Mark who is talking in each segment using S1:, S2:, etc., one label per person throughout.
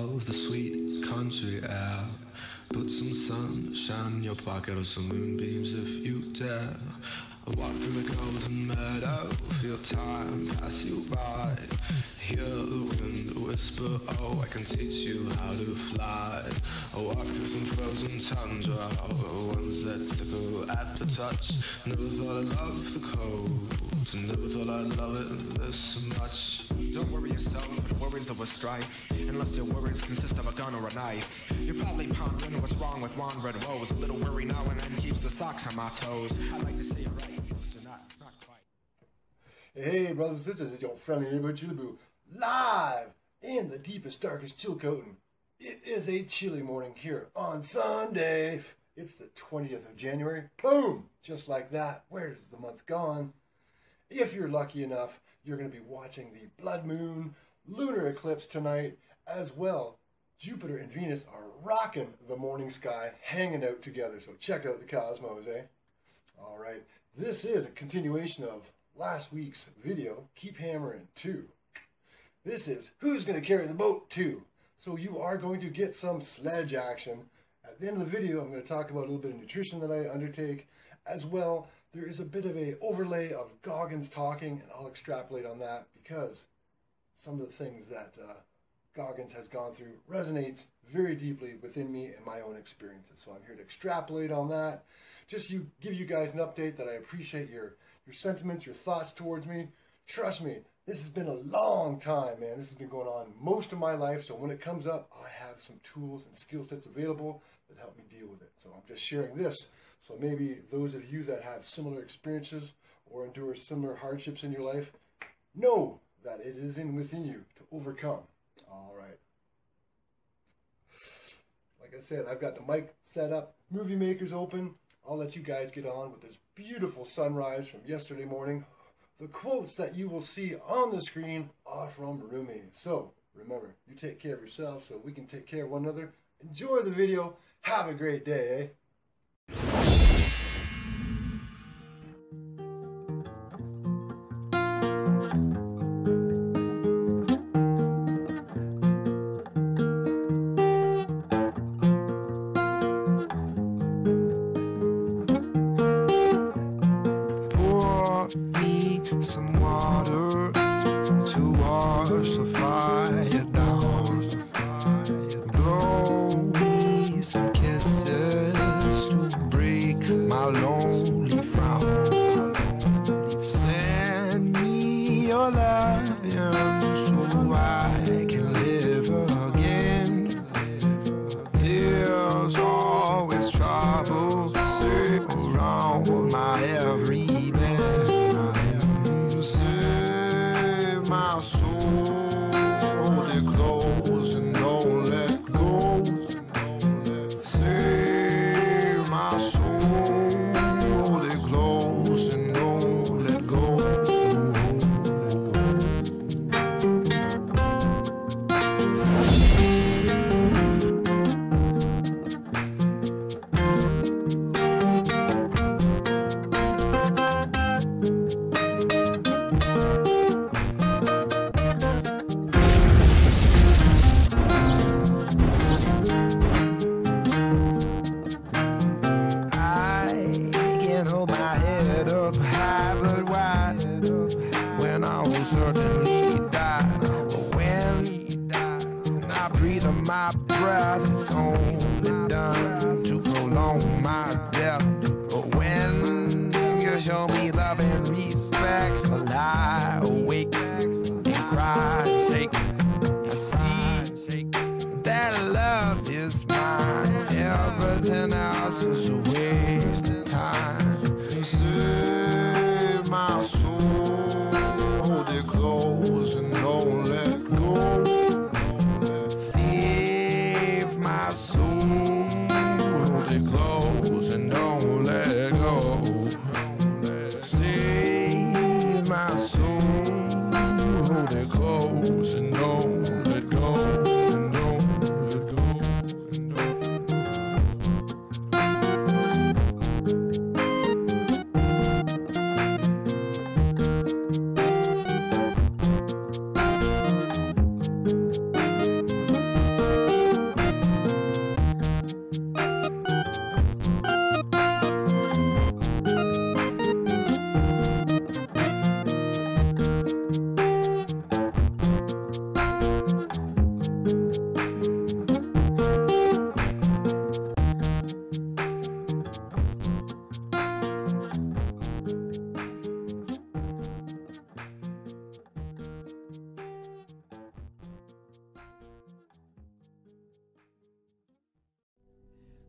S1: of the sweet country air. Put some sunshine in your pocket or some moonbeams if you dare. I walk through the golden meadow, feel time pass you by. Hear the wind whisper, oh, I can teach you how to fly. I walk through some frozen tundra, ones that tickle at the touch. Never thought I'd love the cold, never thought I'd love it this much.
S2: Don't worry yourself with worries of a strife, unless your worries consist of a gun or a knife. You're probably pondering what's wrong with wandering woes. A little worry now and then keeps the socks on my toes. I like to say it right, but not quite.
S3: Hey, brothers and sisters, it's your friendly neighborhood Chillaboo, live in the deepest, darkest Chilcotin. It is a chilly morning here on Sunday. It's the 20th of January. Boom! Just like that. Where's the month gone? If you're lucky enough, you're going to be watching the blood moon lunar eclipse tonight as well. Jupiter and Venus are rocking the morning sky, hanging out together. So check out the cosmos, eh? All right. This is a continuation of last week's video, Keep Hammering 2. This is Who's Going to Carry the Boat 2. So you are going to get some sledge action. At the end of the video, I'm going to talk about a little bit of nutrition that I undertake. As well, there is a bit of a overlay of Goggins talking, and I'll extrapolate on that because some of the things that Goggins has gone through resonates very deeply within me and my own experiences. So I'm here to extrapolate on that. Just give you guys an update that I appreciate your sentiments, your thoughts towards me. Trust me, this has been a long time, man. This has been going on most of my life. So when it comes up, I have some tools and skill sets available that help me deal with it. So I'm just sharing this. So maybe those of you that have similar experiences or endure similar hardships in your life, know that it is within you to overcome. All right. Like I said, I've got the mic set up, movie makers open. I'll let you guys get on with this beautiful sunrise from yesterday morning. The quotes that you will see on the screen are from Rumi. So remember, you take care of yourself so we can take care of one another. Enjoy the video. Have a great day, eh?
S2: Some water to wash the fire down. Blow me some kisses.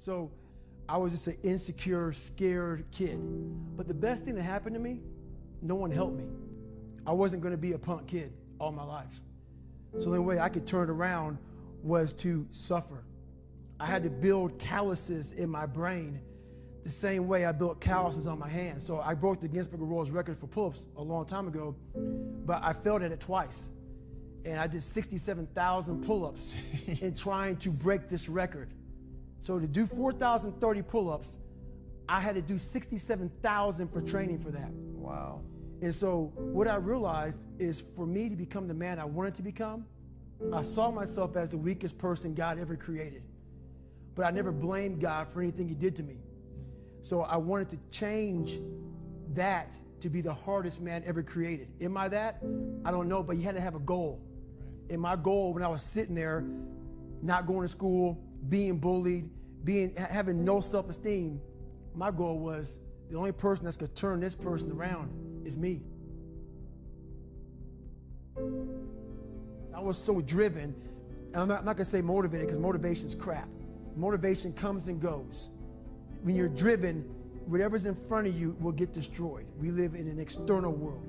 S4: So I was just an insecure, scared kid. But the best thing that happened to me, no one helped me. I wasn't going to be a punk kid all my life. So the only way I could turn it around was to suffer. I had to build calluses in my brain the same way I built calluses on my hands. So I broke the Guinness Book of World Records for pull-ups a long time ago, but I failed at it twice. And I did 67,000 pull-ups in trying to break this record. So to do 4,030 pull-ups, I had to do 67,000 for training for that.
S5: Wow.
S4: And so what I realized is for me to become the man I wanted to become, I saw myself as the weakest person God ever created. But I never blamed God for anything he did to me. So I wanted to change that to be the hardest man ever created. Am I that? I don't know, but you had to have a goal. And my goal when I was sitting there, not going to school, being bullied, having no self-esteem, my goal was the only person that's gonna turn this person around is me. I was so driven, and I'm not gonna say motivated because motivation's crap. Motivation comes and goes. When you're driven, whatever's in front of you will get destroyed. We live in an external world.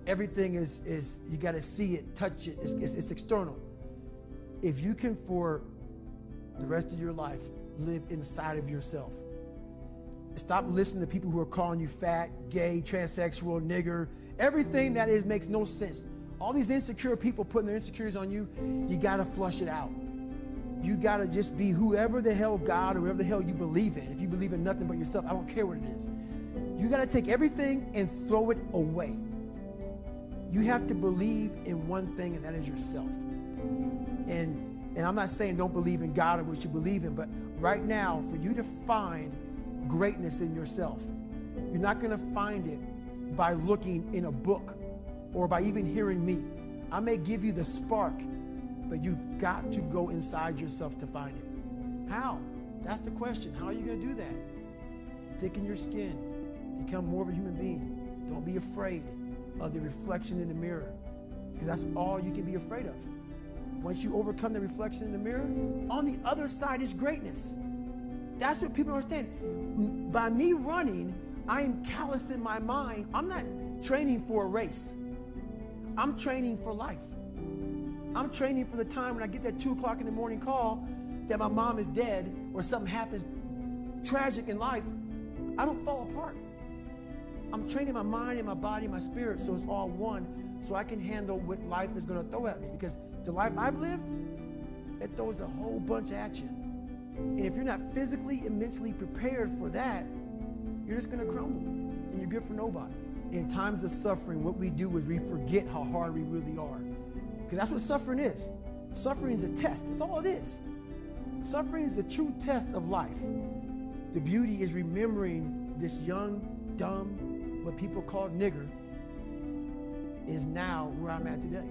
S4: Everything is you gotta see it, touch it, it's external. If you can for the rest of your life live inside of yourself, stop listening to people who are calling you fat, gay, transsexual, nigger, everything that is makes no sense. All these insecure people putting their insecurities on you, you gotta flush it out. You gotta just be whoever the hell God or whoever the hell you believe in. If you believe in nothing but yourself, I don't care what it is. You gotta take everything and throw it away. You have to believe in one thing, and that is yourself. And I'm not saying don't believe in God or what you believe in, but right now, for you to find greatness in yourself, you're not gonna find it by looking in a book or by even hearing me. I may give you the spark, but you've got to go inside yourself to find it. How? That's the question. How are you gonna do that? Thicken your skin. Become more of a human being. Don't be afraid of the reflection in the mirror, because that's all you can be afraid of. Once you overcome the reflection in the mirror, on the other side is greatness. That's what people don't understand. By me running, I am callous in my mind. I'm not training for a race. I'm training for life. I'm training for the time when I get that 2 o'clock in the morning call that my mom is dead or something happens tragic in life. I don't fall apart. I'm training my mind and my body and my spirit so it's all one, so I can handle what life is gonna throw at me, because the life I've lived, it throws a whole bunch at you. And if you're not physically and mentally prepared for that, you're just gonna crumble and you're good for nobody. In times of suffering, what we do is we forget how hard we really are. Because that's what suffering is. Suffering is a test, that's all it is. Suffering is the true test of life. The beauty is remembering this young, dumb, what people call nigger, is now where I'm at today.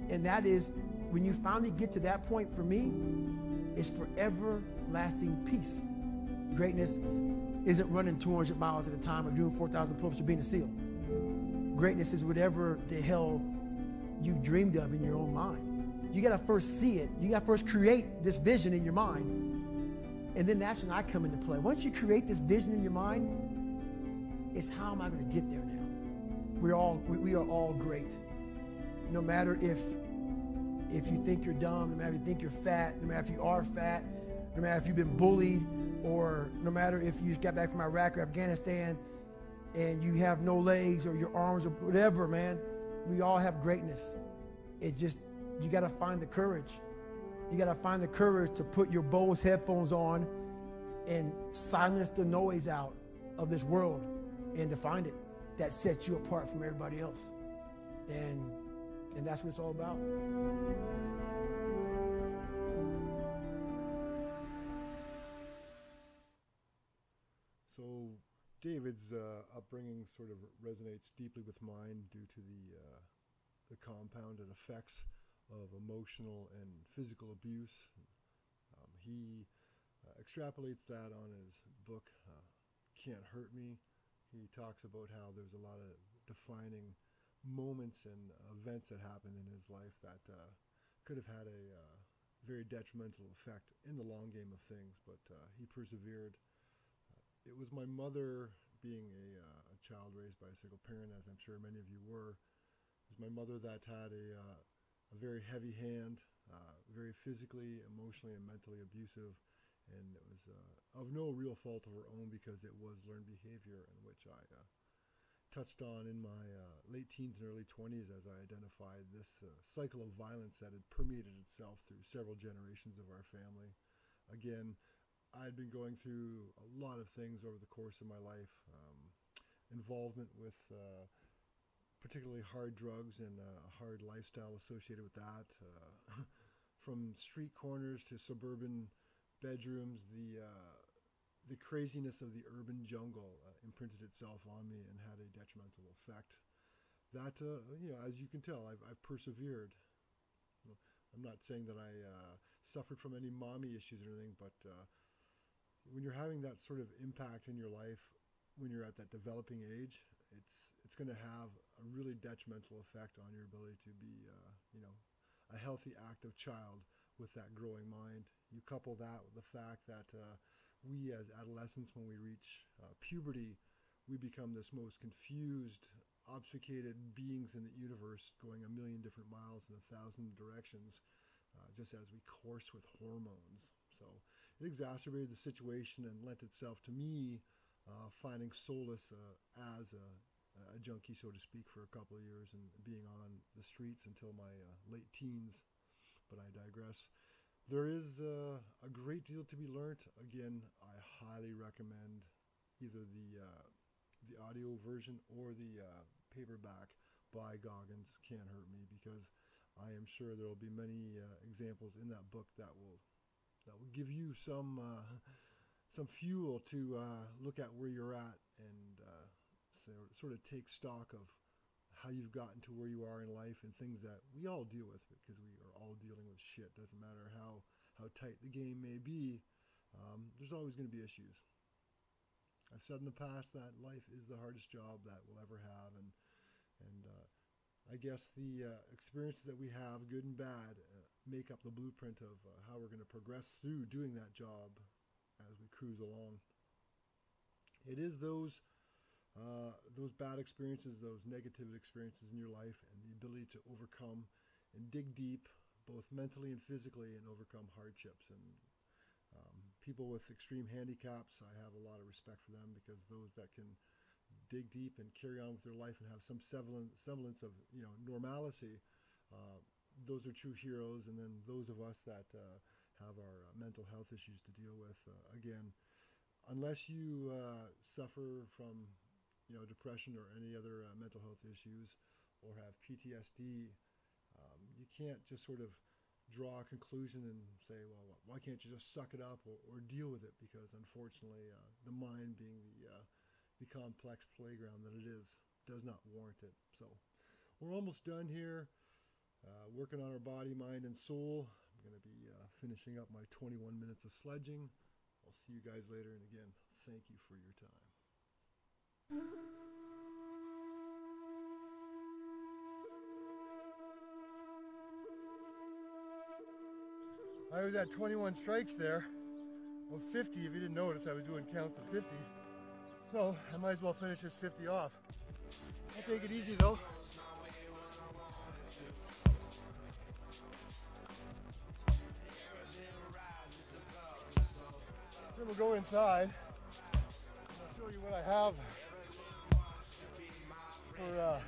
S4: And that is, when you finally get to that point for me, it's for everlasting peace. Greatness isn't running 200 miles at a time or doing 4,000 pull-ups or being a SEAL. Greatness is whatever the hell you dreamed of in your own mind. You gotta first see it. You gotta first create this vision in your mind. And then that's when I come into play. Once you create this vision in your mind, it's how am I gonna get there now? We are all great. No matter if you think you're dumb, no matter if you think you're fat, no matter if you are fat, no matter if you've been bullied, or no matter if you just got back from Iraq or Afghanistan and you have no legs or your arms or whatever, man, we all have greatness. It just, you gotta find the courage. You gotta find the courage to put your Bose headphones on and silence the noise out of this world and to find it that sets you apart from everybody else. And that's what it's all about.
S3: So David's upbringing sort of resonates deeply with mine due to the compounded effects of emotional and physical abuse. He extrapolates that on his book, Can't Hurt Me. He talks about how there's a lot of defining moments and events that happened in his life that could have had a
S5: very detrimental effect in the long game of things, but he persevered. It was my mother, being a child raised by a single parent, as I'm sure many of you were. It was my mother that had a very heavy hand, very physically, emotionally, and mentally abusive, and it was of no real fault of her own, because it was learned behavior, in which I touched on in my late teens and early 20s, as I identified this cycle of violence that had permeated itself through several generations of our family. Again, I'd been going through a lot of things over the course of my life, involvement with particularly hard drugs and a hard lifestyle associated with that, from street corners to suburban bedrooms. The craziness of the urban jungle imprinted itself on me and had a detrimental effect. That, as you can tell, I've persevered. I'm not saying that I suffered from any mommy issues or anything, but when you're having that sort of impact in your life, when you're at that developing age, it's going to have a really detrimental effect on your ability to be, a healthy, active child with that growing mind. You couple that with the fact that we as adolescents, when we reach puberty, we become this most confused, obfuscated beings in the universe, going a million different miles in 1,000 directions, just as we course with hormones. So it exacerbated the situation and lent itself to me finding solace as a junkie, so to speak, for a couple of years, and being on the streets until my late teens. But I digress. There is a great deal to be learned. Again, I highly recommend either the audio version or the paperback by Goggins, Can't Hurt Me, because I am sure there will be many examples in that book that will give you some fuel to look at where you're at and sort of take stock of how you've gotten to where you are in life, and things that we all deal with, because we are all dealing with shit. Doesn't matter how tight the game may be, there's always going to be issues. I've said in the past that life is the hardest job that we'll ever have, and I guess the experiences that we have, good and bad, make up the blueprint of how we're going to progress through doing that job as we cruise along. It is those bad experiences, those negative experiences in your life, and the ability to overcome and dig deep, both mentally and physically, and overcome hardships. And people with extreme handicaps, I have a lot of respect for them, because those that can dig deep and carry on with their life and have some semblance of normalcy, those are true heroes. And then those of us that have our mental health issues to deal with, again, unless you suffer from depression or any other mental health issues, or have PTSD, you can't just sort of draw a conclusion and say, well, why can't you just suck it up or deal with it? Because unfortunately, the mind, being the complex playground that it is, does not warrant it. So we're almost done here, working on our body, mind, and soul. I'm going to be finishing up my 21 minutes of sledging. I'll see you guys later, and again, thank you for your time. I was at 21 strikes there, well, 50 if you didn't notice. I was doing counts of 50, so I might as well finish this 50 off. I'll take it easy though. Then we'll go inside and I'll show you what I have for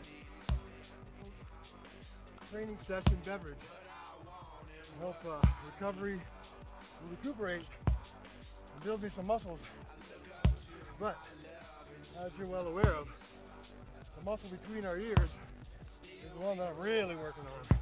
S5: training session beverage to help recovery and recuperate and build me some muscles. But as you're well aware of, the muscle between our ears is the one that I'm really working on.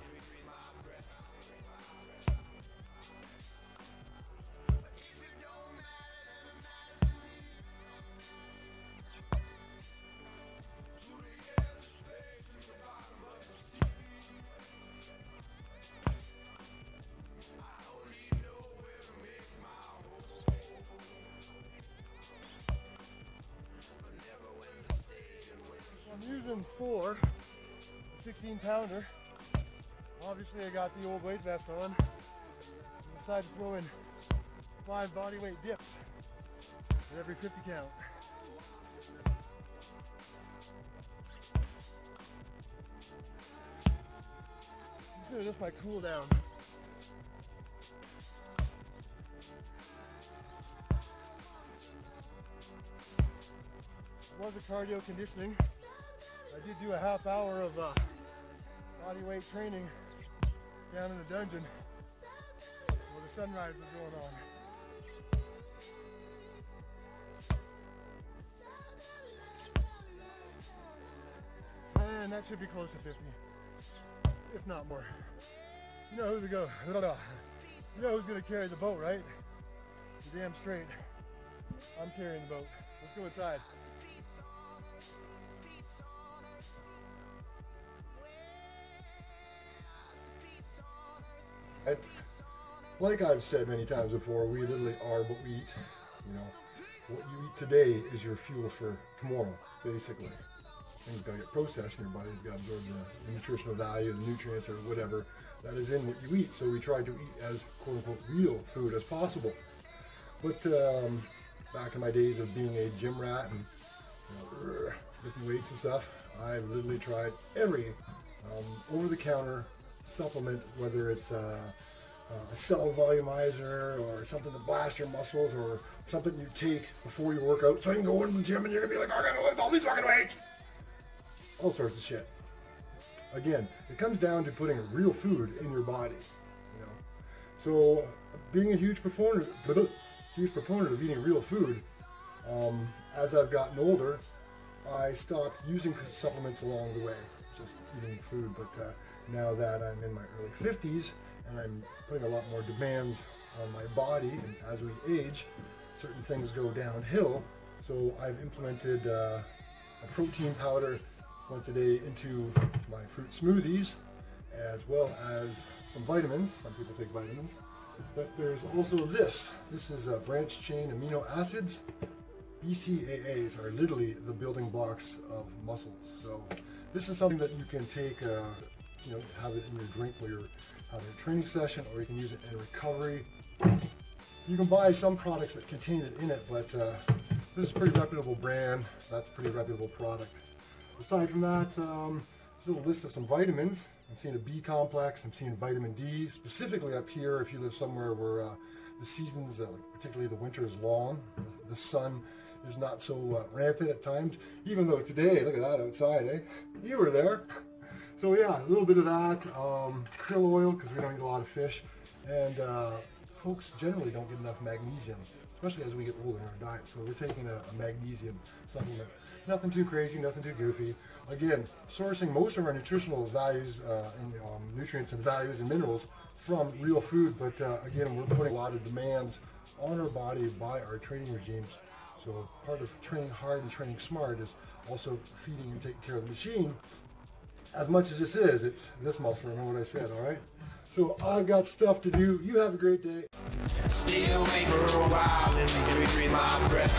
S5: I'm using 4, a 16 pounder. Obviously I got the old weight vest on.
S3: decide to throw in 5 body weight dips at every 50 count. Consider this my cool down. It was a cardio conditioning. I did do a half hour of body weight training down in the dungeon where the sunrise was going on. And that should be close to 50, if not more. You know who's to go. You know who's gonna carry the boat, right? You're damn straight. I'm carrying the boat. Let's go inside. And like I've said many times before, we literally are what we eat. You know, what you eat today is your fuel for tomorrow, basically. Things gotta get processed, and your body's gotta absorb the nutritional value, the nutrients, or whatever that is in what you eat. So we try to eat as quote unquote real food as possible. But back in my days of being a gym rat and lifting weights and stuff, I've literally tried every over-the-counter supplement, whether it's a cell volumizer or something to blast your muscles or something you take before you work out so you can go in the gym and you're gonna be like, I gotta lift all these fucking weights. All sorts of shit. Again, it comes down to putting real food in your body, you know. So being a huge proponent of eating real food, as I've gotten older, I stopped using supplements along the way, just eating food. But now that I'm in my early 50s and I'm putting a lot more demands on my body, and as we age, certain things go downhill. So I've implemented a protein powder once a day into my fruit smoothies, as well as some vitamins. Some people take vitamins. But there's also this. This is branched chain amino acids. BCAAs are literally the building blocks of muscles. So this is something that you can take, you know, have it in your drink while you're having a training session, or you can use it in recovery. You can buy some products that contain it in it, but this is a pretty reputable brand. That's a pretty reputable product. Aside from that, there's a little list of some vitamins. I'm seeing a B complex, I'm seeing vitamin D, specifically up here if you live somewhere where the seasons, particularly the winter, is long. The sun is not so rampant at times, even though today, look at that outside, eh? You were there. So yeah, a little bit of that, krill oil, because we don't eat a lot of fish, and folks generally don't get enough magnesium, especially as we get older in our diet. So we're taking a magnesium supplement. Nothing too crazy, nothing too goofy. Again, sourcing most of our nutritional values and nutrients and values and minerals from real food, but again, we're putting a lot of demands on our body by our training regimes. So part of training hard and training smart is also feeding and taking care of the machine. As much as this is, it's this muscle, remember what I said, all right? So I've got stuff to do. You have a great day.
S2: Stay away for a while and breathe my breath.